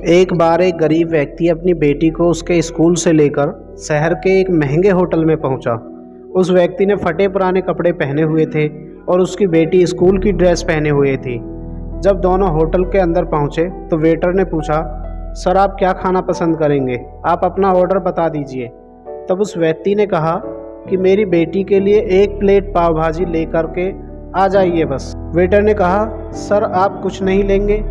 एक बार एक गरीब व्यक्ति अपनी बेटी को उसके स्कूल से लेकर शहर के एक महंगे होटल में पहुंचा। उस व्यक्ति ने फटे पुराने कपड़े पहने हुए थे और उसकी बेटी स्कूल की ड्रेस पहने हुए थी। जब दोनों होटल के अंदर पहुंचे तो वेटर ने पूछा, सर आप क्या खाना पसंद करेंगे, आप अपना ऑर्डर बता दीजिए। तब उस व्यक्ति ने कहा कि मेरी बेटी के लिए 1 प्लेट पाव भाजी लेकर के आ जाइए बस। वेटर ने कहा, सर आप कुछ नहीं लेंगे,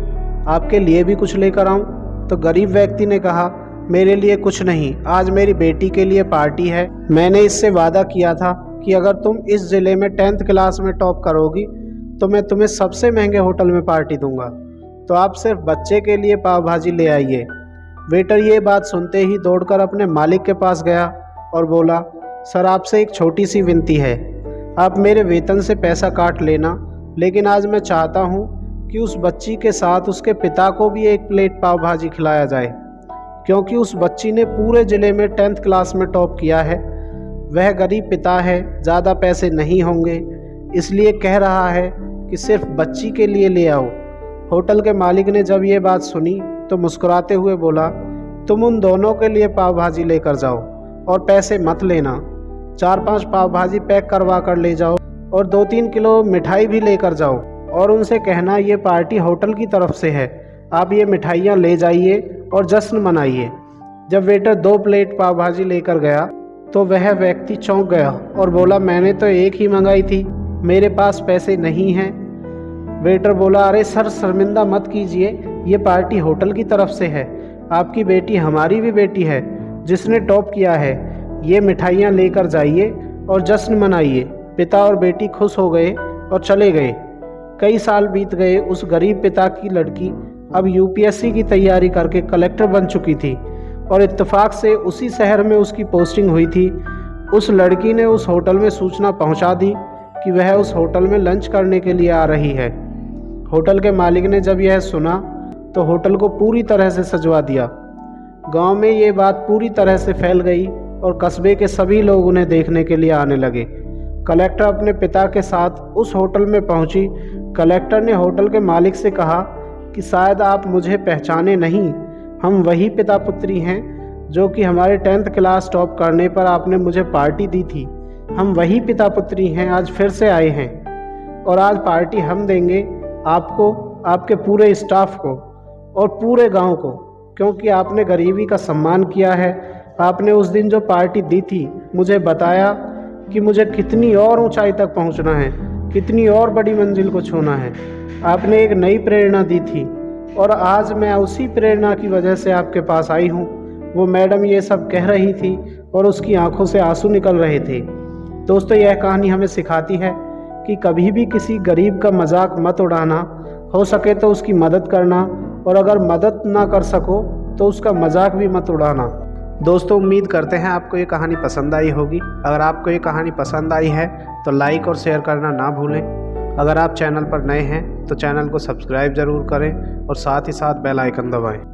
आपके लिए भी कुछ लेकर आऊं? तो गरीब व्यक्ति ने कहा, मेरे लिए कुछ नहीं, आज मेरी बेटी के लिए पार्टी है। मैंने इससे वादा किया था कि अगर तुम इस ज़िले में 10th क्लास में टॉप करोगी तो मैं तुम्हें सबसे महंगे होटल में पार्टी दूंगा, तो आप सिर्फ बच्चे के लिए पाव भाजी ले आइए। वेटर ये बात सुनते ही दौड़कर अपने मालिक के पास गया और बोला, सर आपसे एक छोटी सी विनती है, आप मेरे वेतन से पैसा काट लेना, लेकिन आज मैं चाहता हूँ कि उस बच्ची के साथ उसके पिता को भी 1 प्लेट पाव भाजी खिलाया जाए, क्योंकि उस बच्ची ने पूरे ज़िले में 10th क्लास में टॉप किया है। वह गरीब पिता है, ज़्यादा पैसे नहीं होंगे, इसलिए कह रहा है कि सिर्फ बच्ची के लिए ले आओ। होटल के मालिक ने जब ये बात सुनी तो मुस्कुराते हुए बोला, तुम उन दोनों के लिए पाव भाजी लेकर जाओ और पैसे मत लेना। 4-5 पाव भाजी पैक करवा कर ले जाओ और 2-3 किलो मिठाई भी लेकर जाओ और उनसे कहना ये पार्टी होटल की तरफ से है, आप ये मिठाइयाँ ले जाइए और जश्न मनाइए। जब वेटर 2 प्लेट पाव भाजी लेकर गया तो वह व्यक्ति चौंक गया और बोला, मैंने तो 1 ही मंगाई थी, मेरे पास पैसे नहीं हैं। वेटर बोला, अरे सर शर्मिंदा मत कीजिए, ये पार्टी होटल की तरफ से है, आपकी बेटी हमारी भी बेटी है जिसने टॉप किया है, ये मिठाइयाँ लेकर जाइए और जश्न मनाइए। पिता और बेटी खुश हो गए और चले गए। कई साल बीत गए। उस गरीब पिता की लड़की अब यूपीएससी की तैयारी करके कलेक्टर बन चुकी थी और इत्तेफाक से उसी शहर में उसकी पोस्टिंग हुई थी। उस लड़की ने उस होटल में सूचना पहुंचा दी कि वह उस होटल में लंच करने के लिए आ रही है। होटल के मालिक ने जब यह सुना तो होटल को पूरी तरह से सजवा दिया। गांव में ये बात पूरी तरह से फैल गई और कस्बे के सभी लोग उन्हें देखने के लिए आने लगे। कलेक्टर अपने पिता के साथ उस होटल में पहुंची। कलेक्टर ने होटल के मालिक से कहा कि शायद आप मुझे पहचाने नहीं, हम वही पिता पुत्री हैं जो कि हमारे 10th क्लास टॉप करने पर आपने मुझे पार्टी दी थी। हम वही पिता पुत्री हैं, आज फिर से आए हैं और आज पार्टी हम देंगे आपको, आपके पूरे स्टाफ को और पूरे गांव को, क्योंकि आपने गरीबी का सम्मान किया है। आपने उस दिन जो पार्टी दी थी मुझे बताया कि मुझे कितनी और ऊंचाई तक पहुंचना है, कितनी और बड़ी मंजिल को छूना है। आपने एक नई प्रेरणा दी थी और आज मैं उसी प्रेरणा की वजह से आपके पास आई हूँ। वो मैडम ये सब कह रही थी और उसकी आंखों से आंसू निकल रहे थे। दोस्तों, यह कहानी हमें सिखाती है कि कभी भी किसी गरीब का मजाक मत उड़ाना, हो सके तो उसकी मदद करना और अगर मदद ना कर सको तो उसका मजाक भी मत उड़ाना। दोस्तों, उम्मीद करते हैं आपको ये कहानी पसंद आई होगी। अगर आपको ये कहानी पसंद आई है तो लाइक और शेयर करना ना भूलें। अगर आप चैनल पर नए हैं तो चैनल को सब्सक्राइब ज़रूर करें और साथ ही साथ बेल आइकन दबाएं।